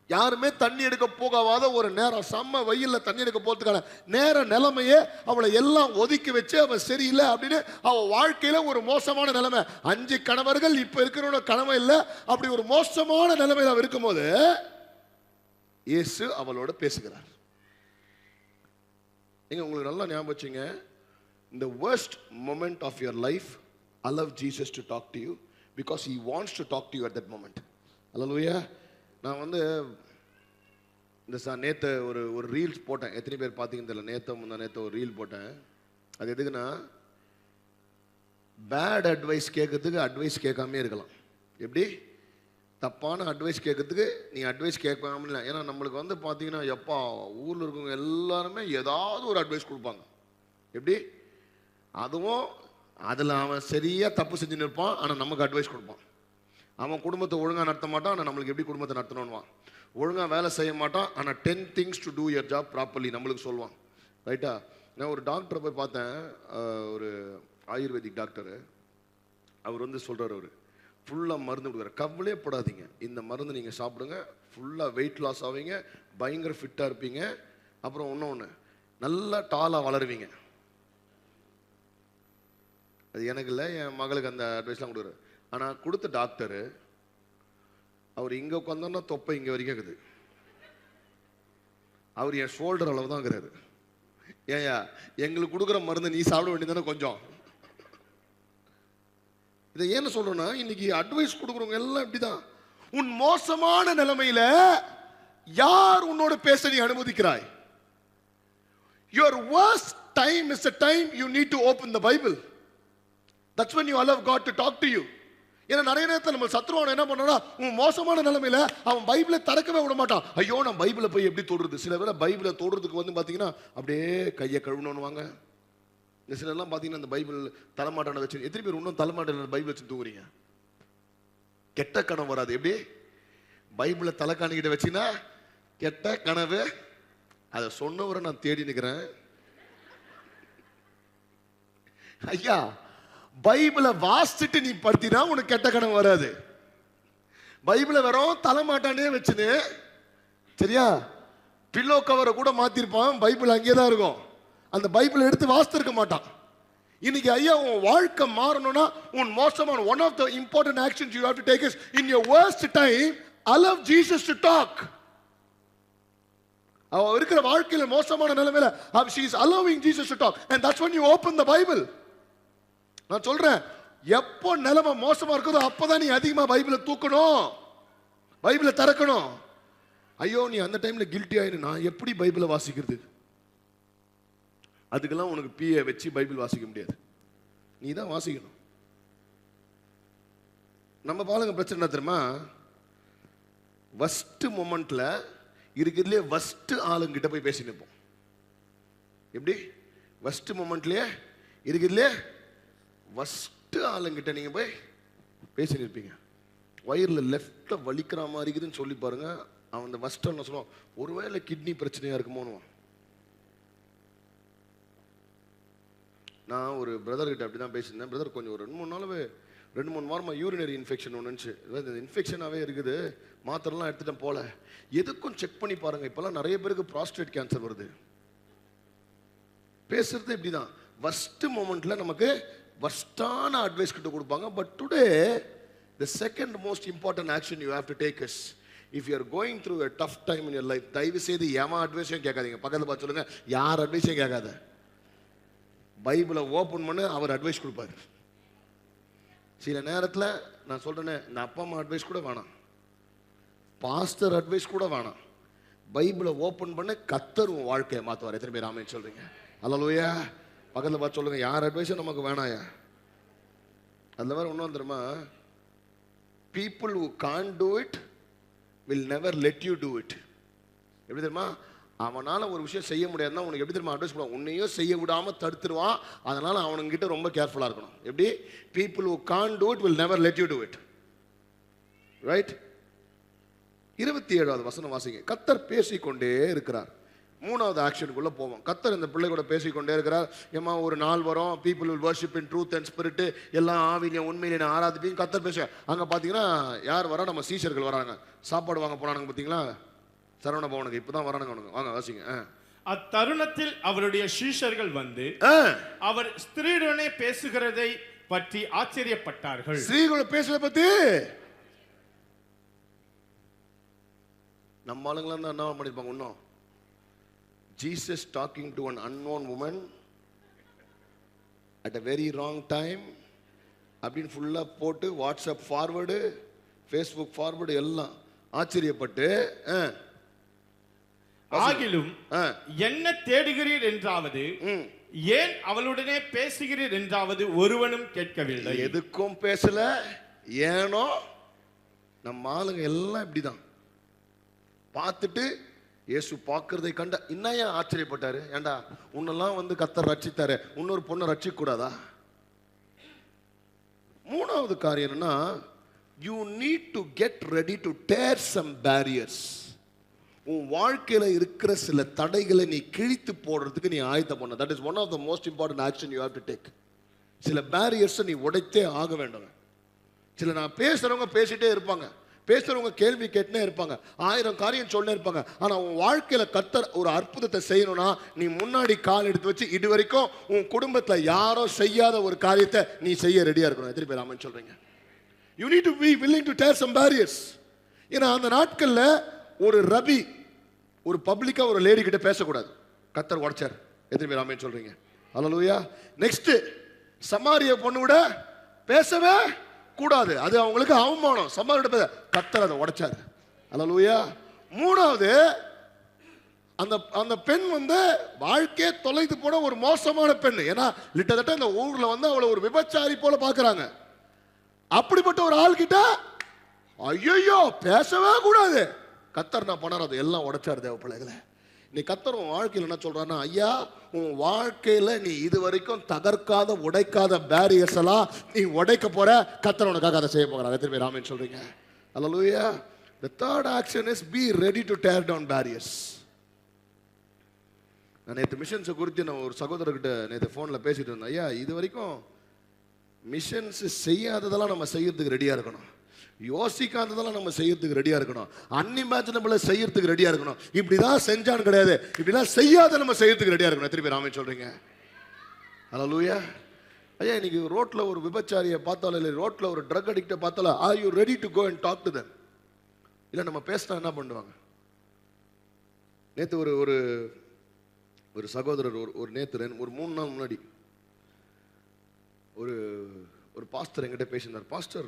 யாருமே தண்ணி எடுக்க போகாத ஒரு நேரம், செம்ம வெயில்ல தண்ணி எடுக்க போறதுக்கான நேர நிலைமையே அவளை எல்லாம் ஒதுக்கி வச்சு அவ சரியில்லை அப்படின்னு அவ வாழ்க்கையில ஒரு மோசமான நிலைமை. 5 கணவர்கள் இப்ப இருக்கிற கனவு இல்லை, அப்படி ஒரு மோசமான நிலைமையில அவ இருக்கும்போது இயேசு அவளோட பேசுகிறார். நீங்க உங்களுக்கு நல்லா ஞாபகம் வச்சுங்க, இந்த worst moment of your life allow Jesus to talk to you because he wants to talk to you at that moment. Hallelujah. நான் வந்து இந்த நேற்று ஒரு ரீல்ஸ் போட்டேன். எத்தனை பேர் பார்த்தீங்கன்னு தெரியல. நேற்று ஒரு ரீல் போட்டேன். அது எதுக்குன்னா, பேட் அட்வைஸ் கேட்கறதுக்கு அட்வைஸ் கேட்காமே இருக்கலாம். எப்படி? தப்பான அட்வைஸ் கேட்கறதுக்கு நீ அட்வைஸ் கேட்காம இல்லை. ஏன்னா நம்மளுக்கு வந்து பார்த்தீங்கன்னா, எப்பா ஊரில் இருக்கவங்க எல்லாருமே ஏதாவது ஒரு அட்வைஸ் கொடுப்பாங்க. எப்படி? அதுவும் அதில் அவன் சரியாக தப்பு செஞ்சுன்னு இருப்பான், ஆனால் நமக்கு அட்வைஸ் கொடுப்பான். அவன் குடும்பத்தை ஒழுங்காக நடத்த மாட்டான், ஆனால் நம்மளுக்கு எப்படி குடும்பத்தை நடத்தணும்வான். ஒழுங்காக வேலை செய்ய மாட்டான், ஆனால் 10 things to do your job properly நம்மளுக்கு சொல்லுவான். ரைட்டா? நான் ஒரு டாக்டரை போய் பார்த்தேன், ஒரு ஆயுர்வேதிக் டாக்டரு. அவர் வந்து சொல்கிறார், அவர் ஃபுல்லாக மருந்து கொடுக்குறாரு. கவலையே படாதீங்க, இந்த மருந்து நீங்கள் சாப்பிடுங்க, ஃபுல்லாக வெயிட் லாஸ் ஆவீங்க, பயங்கர ஃபிட்டாக இருப்பீங்க, அப்புறம் இன்னொன்று நல்லா டாலாக வளருவீங்க. அது எனக்கு இல்லை, என் மகளுக்கு அந்த அட்வைஸ்லாம் கொடுக்குறாரு. ஆனால் கொடுத்த டாக்டரு அவர் இங்கே உட்காந்தோன்னா தொப்பை இங்கே வரைக்கும் இருக்குது. அவர் என் ஷோல்டர் அளவு தான் இருக்கிறாரு. ஏயா எங்களுக்கு கொடுக்குற மருந்து நீ சாப்பிட வேண்டியதானே கொஞ்சம். இதை ஏன்னு சொல்றேன்னா, இன்னைக்கு அட்வைஸ் கொடுக்குறவங்க எல்லாம் இப்படிதான். உன் மோசமான நிலைமையில யார் உன்னோட பேச நீ அனுமதிக்கிறாய்? Your worst time is the time you need to open the Bible. That's when you allow God to talk to you. ஏன்னா நிறைய நேரத்தில் நம்ம சத்ருவான என்ன பண்ணா, உன் மோசமான நிலைமையில அவன் பைபிளை திறக்கவே விட மாட்டான். ஐயோ நான் பைபிளை போய் எப்படி தொடுறது? சில பேரை பைபிளை தொடுறதுக்கு வந்து பார்த்தீங்கன்னா அப்படியே கையை கழுவணும்னு வாங்க. இந்த சிலர்லாம் பார்த்தீங்கன்னா அந்த பைபிள் தலைமாட்டான வச்சு, எத்தனை பேர் இன்னும் தலைமாட்டான பைபிள் வச்சு தூங்குறீங்க? கெட்ட கனவு வராது. எப்படி? பைபிளை தலைக்காணிக்கிட்ட வச்சுன்னா கெட்ட கனவு. அதை சொன்னவரை நான் தேடி நிற்கிறேன். ஐயா பைபிளை வாசிச்சுட்டு நீ படுத்தினா உனக்கு கெட்ட கனவு வராது. பைபிளை வெறும் தலைமாட்டானே வச்சுன்னு, சரியா, பில்லோ கவரை கூட மாத்திருப்பான், பைபிள் அங்கேயே தான் இருக்கும். அந்த பைபிளை எடுத்து வாசித்திருக்க மாட்டான். இன்னைக்கு ஐயா உன் வாழ்க்கை மாறணும்னா, உன் மோசமான one of the important actions you have to take is in your worst time allow Jesus to talk. அவ இருக்கிற வாழ்க்கையில மோசமான நிலைமையில she is allowing Jesus to talk, and that's when you open the Bible. நான் சொல்றேன், எப்போ நிலைமை மோசமா இருக்குதோ அப்பதான் நீ அதிகமா பைபிளை தூக்கணும், பைபிளை திறக்கணும். ஐயோ நீ அந்த டைம்ல கில்ட்டி ஆயிரு, நான் எப்படி பைபிளை வாசிக்கிறது? அதுக்கெல்லாம் உனக்கு பிஏ வச்சு பைபிள் வாசிக்க முடியாது, நீ தான் வாசிக்கணும். நம்ம பாருங்க பிரச்சனை என்ன தெரியுமா? ஃபர்ஸ்ட் மொமெண்ட்ல இருக்கிறதுலே ஃபர்ஸ்ட் ஆளுங்கிட்ட போய் பேசி நிற்போம். எப்படி? ஃபர்ஸ்ட் மொமெண்ட்லயே இருக்கிறதுலே ஃபர்ஸ்ட் ஆளுங்கிட்ட நீங்க போய் பேசி நிற்பீங்க. வயிறில் லெஃப்ட்ல வலிக்கிற மாதிரி இருக்குதுன்னு சொல்லி பாருங்க, அவன் அந்த ஃபர்ஸ்ட் என்ன சொல்லுவான், ஒருவேளை கிட்னி பிரச்சனையா இருக்குமோன்னு. நான் ஒரு பிரதர் கிட்ட அப்படி தான் பேசியிருந்தேன். பிரதர் கொஞ்சம் ஒரு 2-3 வாரமாக யூரினரி இன்ஃபெக்ஷன் ஒன்றுச்சு, இன்ஃபெக்ஷனாகவே இருக்குது, மாத்திரலாம் எடுத்துட்டேன் போல, எதுக்கும் செக் பண்ணி பாருங்க. இப்போல்லாம் நிறைய பேருக்கு ப்ராஸ்டேட் கேன்சர் வருது. பேசுறது இப்படி தான், ஃபர்ஸ்ட் மொமெண்ட்ல நமக்கு ஃபர்ஸ்டான அட்வைஸ் கிட்ட கொடுப்பாங்க. But today the second most important action you have to take is, if you are going through a tough time in your life, தயவு செய்து எவன் அட்வைஸையும் கேட்காதீங்க. பக்கத்தில் பார்த்து சொல்லுங்க, யார் அட்வைஸையும் கேட்காத, பைபிளை ஓப்பன் பண்ண, அவர் அட்வைஸ் கொடுப்பாரு. சில நேரத்தில் நான் சொல்றேனே, இந்த அப்பா அம்மா அட்வைஸ் கூட வேணாம், பாஸ்டர் அட்வைஸ் கூட வேணாம், பைபிளை ஓப்பன் பண்ண கர்த்தர் உன் வாழ்க்கையை மாற்றுவார். எத்தனை பேர் ஆமென் சொல்றீங்க? அல்லேலூயா. பக்கத்தில் பார்த்து சொல்லுங்க, யார் அட்வைஸும் நமக்கு வேணாயா. அதில் வேற ஒன்றும் தெரியுமா, people who can't do it will never let you do it. எப்படி தெரியுமா? அவனால ஒரு விஷயம் செய்ய முடியாதுன்னா உனக்கு எப்படி தெரியுமா அட்வைஸ் பண்ணுவான், உன்னையும் செய்ய விடாமல் தடுத்துருவான். அதனால அவனுங்கிட்ட ரொம்ப கேர்ஃபுல்லாக இருக்கணும். எப்படி? people who can't do it will never let you do it. Right? 27வது வசனம் வாசிங்க. கர்த்தர் பேசிக்கொண்டே இருக்கிறார். 3வது ஆக்ஷனுக்குள்ள போவோம். கர்த்தர் இந்த பிள்ளை கூட பேசிக்கொண்டே இருக்கிறார். ஏமா ஒரு நாள் வரும், people will worship in truth and spirit, எல்லாம் ஆவியிலையும் உண்மையிலையும் ஆராதிப்பீங்க. கர்த்தர் பேச அங்க பாத்தீங்கன்னா யார் வரா? நம்ம சீஷர்கள் வராங்க, சாப்பாடு வாங்க போனாங்க. பாத்தீங்களா? சரவண பவனுக்கு இப்பதான் வரானுங்க. வாங்க வாசிங்க. அத்தருணத்தில் அவருடைய சீஷர்கள் வந்து அவர் ஸ்திரீயுடனே பேசுகிறதை பற்றி ஆச்சரியப்பட்டார்கள். ஸ்திரீகளோட பேசுறத பத்தி நம்ம ஆளுங்களா தான் என்ன பண்ணிருப்பாங்க? இன்னும் Jesus talking to an unknown woman at a very wrong time அப்படின்னு ஃபுல்லாக போட்டு வாட்ஸ்அப் ஃபார்வேர்டு, ஃபேஸ்புக் ஃபார்வேர்டு எல்லாம் ஆச்சரியப்பட்டு ஆகிலும் என்ன தேடுகிறீர் என்றாவது ஏன் அவளுடனே பேசுகிறீர் என்றாவது ஒருவனும் கேட்கவில்லை. எதுக்கும் பேசல. ஏனோ நம்ம ஆளுங்க எல்லாம் இப்படிதான் பார்த்துட்டு இயேசு பார்க்கறதை கண்ட இன்னும் ஏன் ஆச்சரியப்பட்டாரு? ஏண்டா உன்னெல்லாம் வந்து கர்த்தர் ரட்சித்தாரு, இன்னொரு பொண்ணை ரட்சிக்க கூடாதா? மூணாவது காரியம் என்னன்னா, you need to get ready to dare some barriers. உன் வாழ்க்கையில இருக்கிற சில தடைகளை நீ கிழித்து போடுறதுக்கு நீ ஆயத்தம் பண்ண. That is one of the most important action you have to take. சில பேரியர்ஸை நீ உடைத்தே ஆக வேண்டும். சில நான் பேசுறவங்க பேசிட்டே இருப்பாங்க, பேசுறவங்க கேள்வி கேட்டுனே இருப்பாங்க, 1000 காரியம் சொல்ல இருப்பாங்க. ஆனா உன் வாழ்க்கையில கர்த்தர் ஒரு அற்புதத்தை செய்யணும்னா நீ முன்னாடி கால் எடுத்து வச்சு இது வரைக்கும் உன் குடும்பத்துல யாரோ செய்யாத ஒரு காரியத்தை நீ செய்ய ரெடியா இருக்கணும். எத்தனை பேர் ஆமென் சொல்றீங்க? You need to be willing to tear some barriers. ஏன்னா அந்த நாட்கள்ல ஒரு ரபி ஒரு பப்ளிக்கா ஒரு லேடி கிட்ட பேசக்கூடாது, கர்த்தர் உடைச்சார். எத்தனை பேர் ஆமென் சொல்றீங்க? ஹல்லேலூயா. நெக்ஸ்ட், சமாரிய பொண்ணு விட பேசவே கூடாது, அது அவங்களுக்கு அவமானம். சமாரிட்ட பேச கர்த்தர் அதை உடைச்சார். ஹல்லேலூயா. மூணாவது, அந்த அந்த பெண் வந்து வாழ்க்கையே தொலைத்து போன ஒரு மோசமான பெண். ஏன்னா லிட்டத்தட்ட இந்த ஊர்ல வந்து அவளை ஒரு விபச்சாரி போல பாக்குறாங்க. அப்படிப்பட்ட ஒரு ஆள் கிட்ட ஐயோ பேசவே கூடாது, கர்த்தர் நான் பண்ணார், அது எல்லாம் உடைச்சார். தேவ பிள்ளைகளை, நீ கர்த்தர் உன் வாழ்க்கையில் என்ன சொல்றான்னா, ஐயா உன் வாழ்க்கையில நீ இது வரைக்கும் தகர்க்காத உடைக்காத பேரியர்ஸ் எல்லாம் நீ உடைக்க போற, கர்த்தர் உனக்காக அதை செய்ய போகிறார். எத்தனை பேர் ஆமென் சொல்றீங்க? ஹல்லேலூயா. The third action is be ready to tear down barriers. நான் நேற்று மிஷன்ஸை குறித்து நான் ஒரு சகோதரர்கிட்ட நேற்று ஃபோனில் பேசிட்டு இருந்தேன். ஐயா இது வரைக்கும் மிஷன்ஸ் செய்யாததெல்லாம் நம்ம செய்யறதுக்கு ரெடியாக இருக்கணும், யோசிக்காததெல்லாம் நம்ம செய்யறதுக்கு ரெடியா இருக்கணும், அன்இமேஜினபிளா செய்யறதுக்கு ரெடியா இருக்கணும். இப்படிதான் செஞ்சான்னு கிடையாது, இப்படிலாம் செய்யாத நம்ம செய்யறதுக்கு ரெடியா இருக்கணும். எத்தனை பேர் ஆமென் சொல்றீங்க? ஹல்லேலூயா. ஐயா இன்னைக்கு ரோட்ல ஒரு விபச்சாரியை பார்த்தாலும் இல்லை ரோட்ல ஒரு ட்ரக் அடிக்ட பார்த்தாலும், are you ready to go and talk to them? இல்லை நம்ம பேசினா என்ன பண்ணுவாங்க? நேற்று ஒரு ஒரு ஒரு சகோதரர் ஒரு நேற்று ஒரு 3 நாள் முன்னாடி ஒரு ஒரு பாஸ்டர் என்கிட்ட பேசினார். பாஸ்டர்,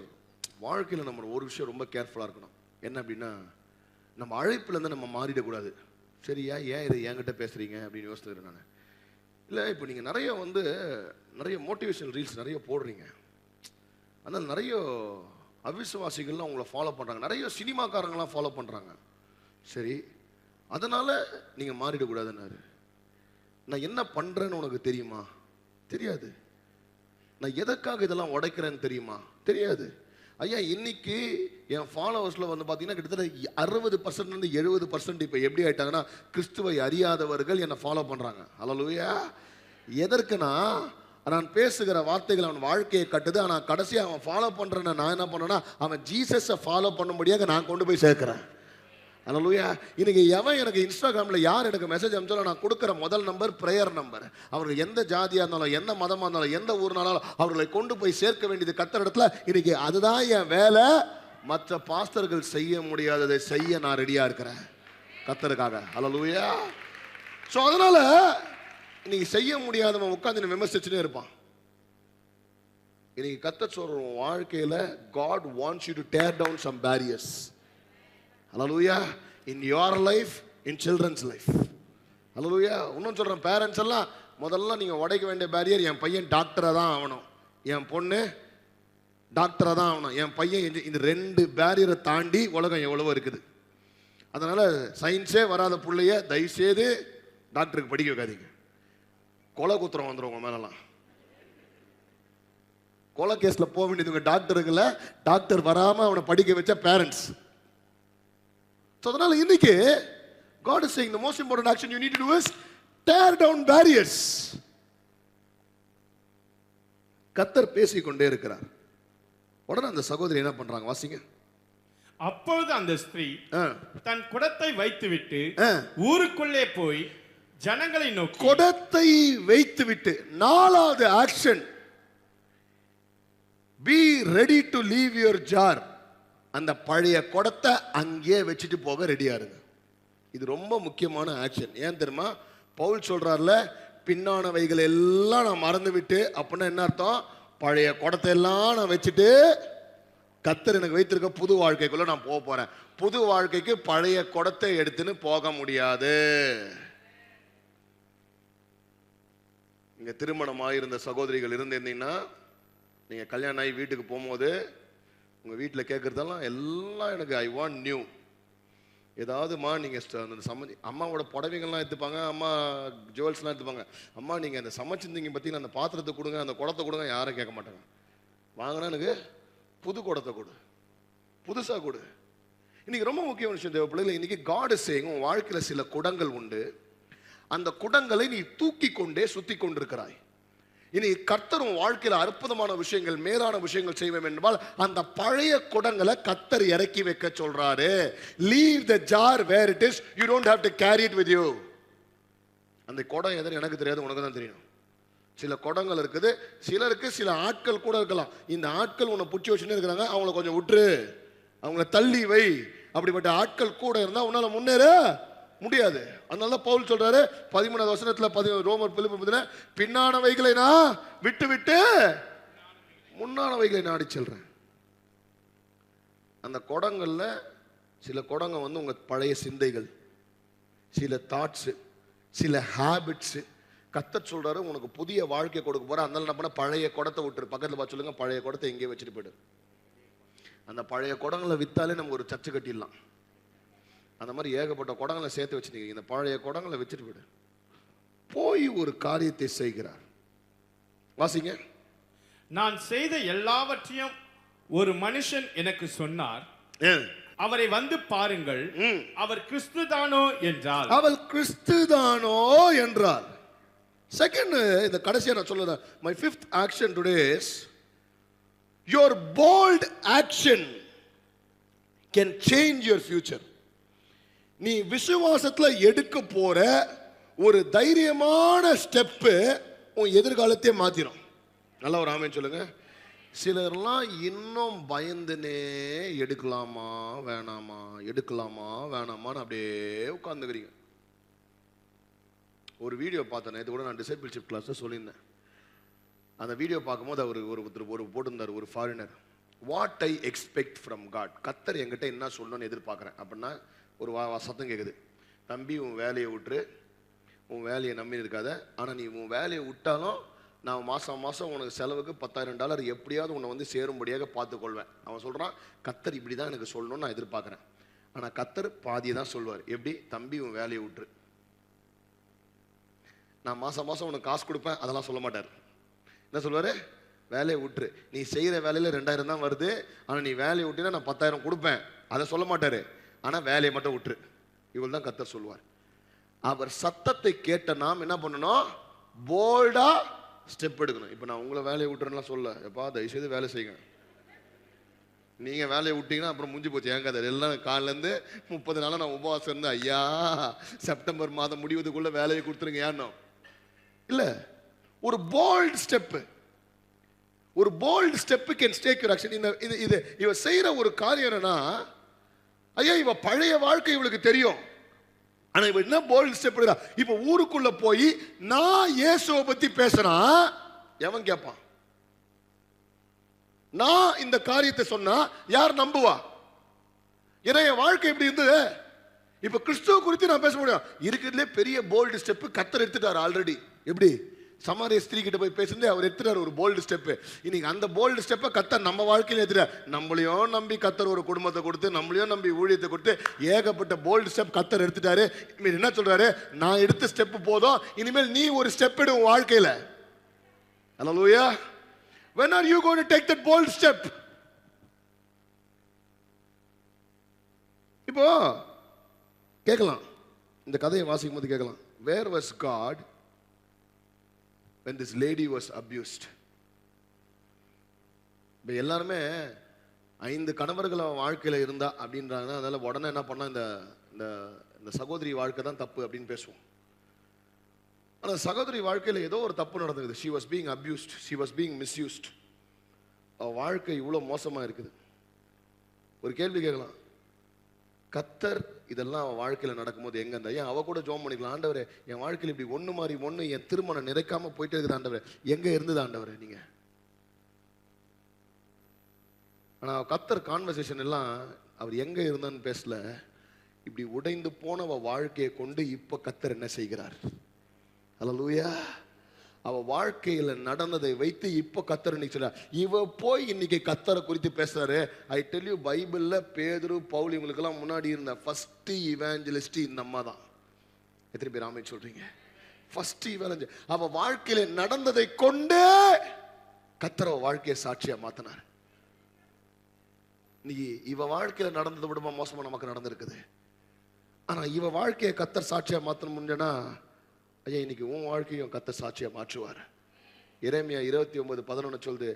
வாழ்க்கையில் நம்ம ஒரு விஷயம் ரொம்ப கேர்ஃபுல்லாக இருக்கணும். என்ன அப்படின்னா, நம்ம அழைப்புலேருந்து நம்ம மாறிடக்கூடாது. சரியா, ஏன் இதை என்கிட்ட பேசுகிறீங்க அப்படின்னு யோசிச்சுக்கிறேன் நான். இல்லை இப்போ நீங்கள் நிறைய மோட்டிவேஷனல் ரீல்ஸ் நிறைய போடுறீங்க, அதனால் நிறைய அவிசுவாசிகள்லாம் உங்களை ஃபாலோ பண்ணுறாங்க, நிறைய சினிமாக்காரங்களாம் ஃபாலோ பண்ணுறாங்க. சரி, அதனால் நீங்கள் மாறிடக்கூடாதுன்னாரு. நான் என்ன பண்ணுறேன்னு உனக்கு தெரியுமா? தெரியாது. நான் எதற்காக இதெல்லாம் உடைக்கிறேன்னு தெரியுமா? தெரியாது. ஐயா இன்னைக்கு என் ஃபாலோவர்ஸில் வந்து பார்த்தீங்கன்னா கிட்டத்தட்ட 60% 70% இப்போ எப்படி ஆயிட்டாங்கன்னா கிறிஸ்துவை அறியாதவர்கள் என்னை ஃபாலோ பண்ணுறாங்க. ஹல்லேலூயா. எதற்குனா நான் பேசுகிற வார்த்தைகள் அவன் வாழ்க்கையை கட்டுது, ஆனால் கடைசியாக அவன் ஃபாலோ பண்ணுறேன்னு நான் என்ன பண்ணேன்னா அவன் ஜீசஸை ஃபாலோ பண்ணும்படியாக நான் கொண்டு போய் சேர்க்குறேன். ஹல்லேலூயா. இன்னைக்கு எவன் எனக்கு இன்ஸ்டாகிராமில் யார் எனக்கு மெசேஜ் அனுப்பிச்சாலும் நான் கொடுக்குற முதல் நம்பர் ப்ரேயர் நம்பர். அவர்கள் எந்த ஜாதியாக இருந்தாலும் எந்த மதமாக இருந்தாலும் எந்த ஊர்னாலும் அவர்களை கொண்டு போய் சேர்க்க வேண்டியது கர்த்தர் இடத்துல. இன்னைக்கு அதுதான் என் வேலை. மற்ற பாஸ்டர்கள் செய்ய முடியாததை செய்ய நான் ரெடியாக இருக்கிறேன் கர்த்தருக்காக. ஹல்லேலூயா. ஸோ அதனால இன்னைக்கு செய்ய முடியாதவன் உட்காந்து விமர்சிச்சுட்டே இருப்பான். இன்னைக்கு கர்த்தர் சொல்ற வாழ்க்கையில் God wants you to tear down some barriers. Hallelujah. In your life, in children's life. Hallelujah. இன்னும் சொல்றேன், பேரண்ட்ஸ் எல்லாம் முதல்ல நீங்க உடைக்க வேண்டிய பேரியர், என் பையன் டாக்டரா தான் ஆகணும், என் பொண்ணு டாக்டரா தான் ஆகணும், என் பையன் இந்த 2 பேரியரை தாண்டி உலகம் எவ்வளவோ இருக்குது. அதனால சயின்ஸே வராத பிள்ளைய தயவுசெய்து டாக்டருக்கு படிக்க வைக்காதீங்க. கொலை குத்திரம் வந்துடும் உங்க மேலாம். கொலை கேஸ்ல போக வேண்டியதுங்க டாக்டருக்குல, டாக்டர் வராம அவனை படிக்க வச்ச பேரண்ட்ஸ். அதனால இன்னைக்கு God is saying the most important action you need to do is tear down barriers. கர்த்தர் பேசிக்கொண்டே இருக்கிறார். உடனே அந்த சகோதரி என்ன பண்றாங்க வாசிங்க. அப்பொழுது அந்த ஸ்திரீ தன் குடத்தை வைத்துவிட்டு ஊருக்குள்ளே போய் ஜனங்களை நோக்கி, குடத்தை வைத்துவிட்டு, 4வது action, be ready to leave your jar. அந்த பழைய குடத்தை அங்கேயே வச்சுட்டு போக ரெடியா இருங்க. இது ரொம்ப முக்கியமான ஆக்ஷன். ஏன் தெரியுமா? பவுல் சொல்றாருல, பின்னானவைகள் எல்லாம் நான் மறந்து விட்டு, அப்படின்னா என்ன அர்த்தம்? பழைய குடத்தை எல்லாம் நான் வச்சுட்டு கர்த்தர் எனக்கு வைத்திருக்க புது வாழ்க்கைக்குள்ள நான் போக போறேன். புது வாழ்க்கைக்கு பழைய குடத்தை எடுத்துன்னு போக முடியாது. இங்க திருமணமாயிருந்த சகோதரிகள் இருந்தீங்கன்னா, நீங்க கல்யாணம் ஆகி வீட்டுக்கு போகும்போது உங்க வீட்டில் கேட்கறதெல்லாம் எல்லாம் எனக்கு ஐ வாண்ட் நியூ. ஏதாவதுமா நீங்க அம்மாவோட புடவைகள்லாம் எடுத்துப்பாங்க, அம்மா ஜுவல்ஸ்லாம் எடுத்துப்பாங்க. அம்மா நீங்க அந்த சமைச்சிருந்தீங்க பார்த்தீங்கன்னா அந்த பாத்திரத்தை கொடுங்க, அந்த குடத்தை கொடுங்க. யாரும் கேட்க மாட்டாங்க. வாங்கினா எனக்கு புது குடத்தை கொடு, புதுசா கொடு. இன்னைக்கு ரொம்ப முக்கியமான விஷயம் தேவ பிள்ளைகளை, இன்னைக்கு காட் இஸ் சேயிங் உன் வாழ்க்கையில சில குடங்கள் உண்டு. அந்த குடங்களை நீ தூக்கி கொண்டே சுத்தி கொண்டிருக்கிறாய். இனி கர்த்தர் உன் வாழ்க்கையில அற்புதமான விஷயங்கள், மேலான விஷயங்கள் செய்வோம் என்றால் அந்த பழைய குடங்களை கர்த்தர் இறக்கி வைக்க சொல்றாரு. Leave the jar where it is, you don't have to carry it with you. அந்த குடம் எதுன்னு எனக்கு தெரியாது, உனக்கு தான் தெரியும். சில குடங்கள் இருக்குது, சிலருக்கு சில ஆட்கள் கூட இருக்கலாம். இந்த ஆட்கள் உன்னை பிடிச்சி வச்சுன்னு இருக்கிறாங்க, அவங்கள கொஞ்சம் விட்டுரு, அவங்கள தள்ளி வை. அப்படிப்பட்ட ஆட்கள் கூட இருந்தா உன்னால முன்னேற முடியாது. அதனால பவுல் சொல்றாரு 13வது வசனத்துல ரோமர் பிலிப்பு பின்னானவைகளை நான் விட்டு விட்டு முன்னானவைகளை நாடி செல்றேன். அந்த குடங்கள்ல சில குடங்க வந்து உங்க பழைய சிந்தைகள், சில தாட்ஸ், சில ஹேபிட்ஸ். கர்த்தர் சொல்றாரு உனக்கு புதிய வாழ்க்கை கொடுக்க போற. அதனால என்ன பண்ண, பழைய குடத்தை விட்டுரு. பக்கத்துல பார்த்து சொல்லுங்க, பழைய குடத்தை எங்கேயே வச்சுட்டு போயிடு. அந்த பழைய குடங்களை வித்தாலே நம்ம ஒரு சர்ச்சு கட்டிடலாம். அந்த மாதிரி ஏகப்பட்ட குடங்களை சேர்த்து வச்சுருக்கீங்க. இந்த பழைய குடங்களை வச்சுட்டு போயிடு. போய் ஒரு காரியத்தை செய்கிறார். வாசிங்க. நான் செய்த எல்லாவற்றையும் ஒரு மனுஷன் எனக்கு சொன்னார், அவரை வந்து பாருங்கள், அவர் கிறிஸ்துதானோ என்றார். அவள் கிறிஸ்துதானோ என்றார். செகண்ட், இந்த கடைசியா நான் சொல்லுறேன், my fifth action today is your bold action can change your future. நீ விசுவாசத்துல எடுக்க போற ஒரு தைரியமான ஸ்டெப்பு உன் எதிர்காலத்தையே மாத்திரும். நல்லா ஒரு ஆமென் சொல்லுங்க. சிலர்லாம் இன்னும் பயந்துனே எடுக்கலாமா வேணாமா, எடுக்கலாமா வேணாமான்னு அப்படியே உட்கார்ந்துக்கிறீங்க. ஒரு வீடியோ பார்த்தேன், இது கூட நான் டிசைபிள்ஷிப் கிளாஸ்ல சொல்லியிருந்தேன். அந்த வீடியோ பார்க்கும்போது அவர் ஒரு போட்டிருந்தார், ஒரு foreigner. What I expect from God. கர்த்தர் என்கிட்ட என்ன சொல்லணும்னு எதிர்பார்க்குறேன் அப்படின்னா ஒரு சத்தம் கேட்குது, தம்பி உன் வேலையை விட்டுரு, உன் வேலையை நம்பி இருக்காத. ஆனால் நீ உன் வேலையை விட்டாலும் நான் மாதம் மாதம் உனக்கு செலவுக்கு $10,000 எப்படியாவது உன்னை வந்து சேரும்படியாக பார்த்துக்கொள்வேன். அவன் சொல்கிறான், கர்த்தர் இப்படி தான் எனக்கு சொல்லணும்னு நான் எதிர்பார்க்குறேன். ஆனால் கர்த்தர் பாதியை தான் சொல்லுவார். எப்படி? தம்பி உன் வேலையை விட்டுரு, நான் மாதம் மாதம் உனக்கு காசு கொடுப்பேன், அதெல்லாம் சொல்ல மாட்டார். என்ன சொல்லுவார்? வேலையை விட்டுரு. நீ செய்கிற வேலையில் 2,000 தான் வருது, ஆனால் நீ வேலையை விட்டினா நான் 10,000 கொடுப்பேன், அதை சொல்ல மாட்டார். ஆனால் வேலையை மட்டும் விட்டுரு. இவள் தான் கர்த்தர் சொல்லுவார். அவர் சத்தத்தை கேட்ட நாம் என்ன பண்ணணும்? போல்டா ஸ்டெப் எடுக்கணும். இப்போ நான் உங்களை வேலையை விட்டுறேன்லாம் சொல்ல, எப்பா தயவுசெய்து வேலை செய்யுங்க. நீங்கள் வேலையை விட்டீங்கன்னா அப்புறம் முடிஞ்சு போச்சு. ஏன் கதை எல்லாம் காலிலேருந்து 30 நாளாக நான் உபவாசம் இருந்தேன், ஐயா செப்டம்பர் மாதம் முடிவதுக்குள்ளே வேலையை கொடுத்துருங்க. ஏன்னோ இல்லை, ஒரு போல்ட் ஸ்டெப்பு, ஒரு bold step can take your action. இது இவ செய்கிற ஒரு காரியம் என்னன்னா, ஐயா இவ பழைய வாழ்க்கை இவளுக்கு தெரியும், ஆனா இவ என்ன போல்ட் ஸ்டெப் எடுக்கிறா. இப்ப ஊருக்குள்ள போய் நான் இயேசுவை பத்தி பேசுறான், எவன் கேட்பான்? நான் இந்த காரியத்தை சொன்னா யார் நம்புவா? ஏன்னா என் வாழ்க்கை எப்படி இருந்தது. இப்ப கிறிஸ்துவ குறித்து நான் பேச முடியும். இருக்கிறதுலே பெரிய போல்டு ஸ்டெப் கர்த்தர் எடுத்துட்டார் ஆல்ரெடி. எப்படி? சமாரிய ஸ்திரீ கிட்ட போய் பேசுறது அவர் எடுத்துட்டார் ஒரு போல்டு ஸ்டெப். இன்னைக்கு அந்த போல்டு ஸ்டெப்பை கர்த்தர் நம்ம வாழ்க்கையில எடுத்துட்டார். நம்மளையும் நம்பி கர்த்தர் ஒரு குடும்பத்தை கொடுத்து, நம்மளையும் நம்பி ஊழியத்தை கொடுத்து, ஏகப்பட்ட போல்டு ஸ்டெப் கர்த்தர் எடுத்துட்டாரு. இனிமேல் என்ன சொல்றாரு? நான் எடுத்த ஸ்டெப் போதும், இனிமேல் நீ ஒரு ஸ்டெப் எடு உன் வாழ்க்கையில. ஹல்லேலூயா. When are you going to take that bold step? இப்போ கேட்கலாம், இந்த கதையை வாசிக்கும் போது கேட்கலாம், where was God when this lady was abused? இப்போ எல்லாருமே 5 கணவர்கள் வாழ்க்கையில் இருந்தா அப்படின்றாங்க. அதனால உடனே என்ன பண்ணா, இந்த சகோதரி வாழ்க்கை தான் தப்பு அப்படின்னு பேசுவோம். ஆனால் சகோதரி வாழ்க்கையில் ஏதோ ஒரு தப்பு நடந்தது. she was being abused, she was being misused. வாழ்க்கை இவ்வளோ மோசமாக இருக்குது. ஒரு கேள்வி கேட்கலாம், கர்த்தர் இதெல்லாம் அவன் வாழ்க்கையில் நடக்கும்போது எங்க இருந்தா? ஏன் அவ கூட ஜோம் பண்ணிக்கலாம், ஆண்டவரே என் வாழ்க்கையில் இப்படி ஒன்று மாறி ஒன்று என் திருமணம் நிறைக்காம போயிட்டு இருக்குது ஆண்டவரே, எங்க இருந்தது ஆண்டவரே? நீங்க ஆனால் கத்தர் கான்வர்சேஷன் எல்லாம் அவர் எங்கே இருந்தான்னு பேசல. இப்படி உடைந்து போன வாழ்க்கையை கொண்டு இப்போ கத்தர் என்ன செய்கிறார்? அல்லேலூயா. அவ வாழ்க்கையில் நடந்ததை வைத்து இப்போ கத்தர் இன்னைக்கு சொல்றார். இவ போய் இன்னைக்கு கத்தரை குறித்து பேசுறாரு. ஐ டெல் யூ, பைபிளில் பேதுரு, பவுல் இவங்களுக்கெல்லாம் முன்னாடி இருந்த ஃபர்ஸ்ட் இவாஞ்சலிஸ்ட் இந்த அம்மா தான். எத்தனை பேர் ஆமென் சொல்றீங்க? ஃபர்ஸ்ட் இவாஞ்சல். அவ வாழ்க்கையில நடந்ததை கொண்டே கத்தர் அவ வாழ்க்கையை சாட்சியா மாத்தினார். நீ இவ வாழ்க்கையில நடந்ததை விட மோசமா நமக்கு நடந்திருக்குது. ஆனா இவ வாழ்க்கையை கத்தர் சாட்சியா மாத்தணும் முடிஞ்சனா, ஐயா இன்னைக்கு உன் வாழ்க்கையும் கத்தர் சாட்சியா மாற்றுவார். எரேமியா 29:11 சொல்லுது,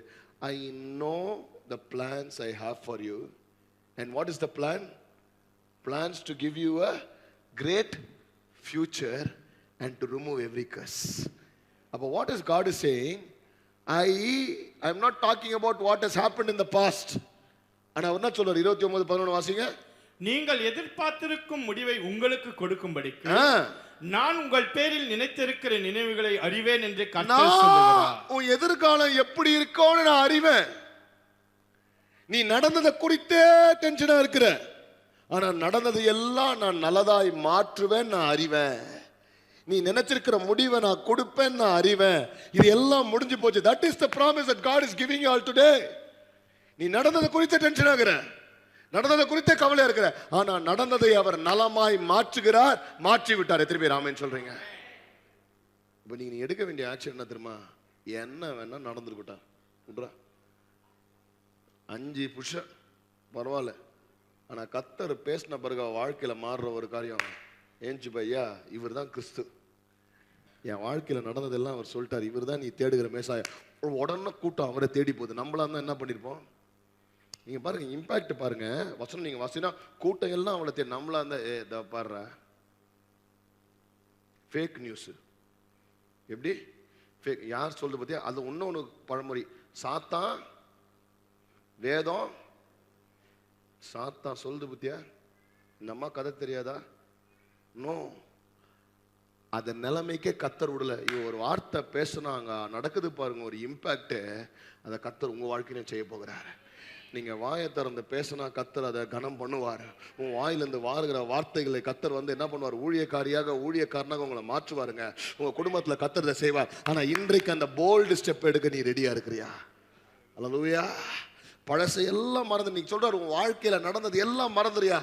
I know the plans I have for you. And what is the plan? Plans to give you a great future and to remove every curse. அப்போ what is God is saying? I am not talking about what has happened in the past. ஆனா அவர் என்ன சொல்றார்? 29:11 வாசிங்க. நீங்கள் எதிர்பார்த்திருக்கும் முடிவை உங்களுக்கு கொடுக்கும்படிக்கு நான் உங்கள் பேரில் நினைத்திருக்கிற நினைவுகளை அறிவேன் என்று கர்த்தர் சொல்லுகிறார். உன் எதிர்காலம் எப்படி இருக்கும்னு நான் அறிவேன். நீ நடந்ததை குறித்தே டென்ஷனா இருக்கிற, ஆனா நடந்தது எல்லாம் நான் நல்லதாய் மாற்றுவேன், நான் அறிவேன். நீ நினைச்சிருக்கிற முடிவை நான் கொடுப்பேன், நான் அறிவேன். இது எல்லாம் முடிஞ்சு போச்சு. That is the promise that God is giving you all today. நீ நடந்ததை குறித்த டென்ஷன் ஆகிற, நடந்ததை குறித்த கவலை இருக்கிற, ஆனா நடந்ததை அவர் நலமாய் மாற்றுகிறார், மாற்றி விட்டார். எத்தனை பேர் ஆமென் சொல்றீங்க? இப்ப நீ எடுக்க வேண்டிய ஆக்ஷன் என்ன தெரியுமா? என்ன வேணா நடந்துருக்கட்டா விட்றா. 5 புஷ பரவாயில்ல, ஆனா கத்தர் பேசின பிறகு வாழ்க்கையில மாறுற ஒரு காரியம், ஏஞ்சு பையா இவர் தான் கிறிஸ்து. என் வாழ்க்கையில நடந்ததெல்லாம் அவர் சொல்லிட்டார், இவர் தான் நீ தேடுகிற மேசாயா. உடனே கூட்டம் அவரை தேடி போகுது. நம்மளா தான் என்ன பண்ணிருப்போம்? நீங்க பாருங்க, இம்பாக்ட் பாருங்க. வசனம் நீங்க வாசினா கூட்டம் எல்லாம் அவளை தேடி, நம்மளா இருந்தா பாடுற ஃபேக் நியூஸ். எப்படி ஃபேக்? யார் சொல்றது பத்தியா? அது இன்னொன்று பழமொழி, சாத்தான் வேதம் சாத்தான் சொல்றது பத்தியா? இந்த அம்மா கதை தெரியாதா? நோ, அந்த நிலைமைக்கே கத்தர் விடல. இவ ஒரு வார்த்தை பேசுனாங்க, நடக்குது பாருங்க ஒரு இம்பாக்ட். அதை கத்தர் உங்க வாழ்க்கையிலும் செய்ய போகிறாரு. நீங்க வாயை திறந்து பேசினா கத்தர் அதை கனம் பண்ணுவார். உன் வாயிலிருந்து வாருகிற வார்த்தைகளை கத்தர் என்ன பண்ணுவார்? ஊழியக்காரியாக ஊழியக்காரனாக உங்களை மாற்றுவாருங்க. உங்க குடும்பத்துல கத்தர் அதை செய்வார். ஆனா இன்றைக்கு அந்த போல்டு ஸ்டெப் எடுக்க நீ ரெடியா இருக்கிறியா? அல்லேலூயா. பழசை எல்லாம் மறந்து, நீங்க சொல்றாரு உன் வாழ்க்கையில நடந்தது எல்லாம் மறந்துறியா?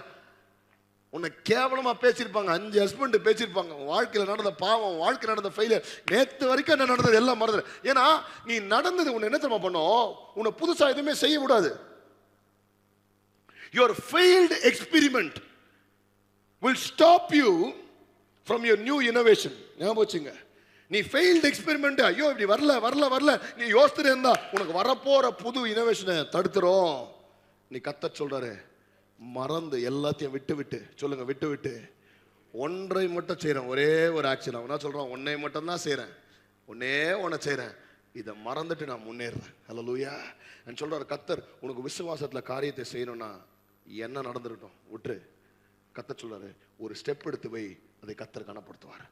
உன்னை கேவலமா பேசியிருப்பாங்க, 5 ஹஸ்பண்ட் பேசியிருப்பாங்க, உன் வாழ்க்கையில நடந்த பாவம், வாழ்க்கை நடந்த ஃபெயிலியர், நேற்று வரைக்கும் என்ன நடந்தது எல்லாம் மறந்துடு. ஏன்னா நீ நடந்தது உன்னை என்ன தெரியுமா பண்ணும்? உன்னை புதுசா எதுவுமே செய்ய விடாது. Your failed experiment will stop you from your new innovation. ஞாபகம் வச்சுங்க, நீ failed experiment, ஐயோ இப்படி வரல நீ யோசிச்சுட்டு இருந்தா உனக்கு வரப்போற புது இனோவேஷனை தடுத்துரும். நீ கத்த சொல்றாரு, மறந்து எல்லாத்தையும் விட்டு சொல்லுங்க, விட்டு ஒன்றை மட்டும் செய்யறேன், ஒரே ஒரு ஆக்ஷன். அவனா சொல்றான், ஒன்னை மட்டும் தான் செய்யறேன், ஒன்னை செய்யறேன், இதை மறந்துட்டு நான் முன்னேறேன். அல்லேலூயா. நான் சொல்றாரு கத்தர், உனக்கு விசுவாசத்துல காரியத்தை செய்யணும்னா என்ன நடந்துருட்டும் விட்டுரு. கத்தர் சொல்றாரு, ஒரு ஸ்டெப் எடுத்து வை, அதை கத்தர் கனப்படுத்துவார்.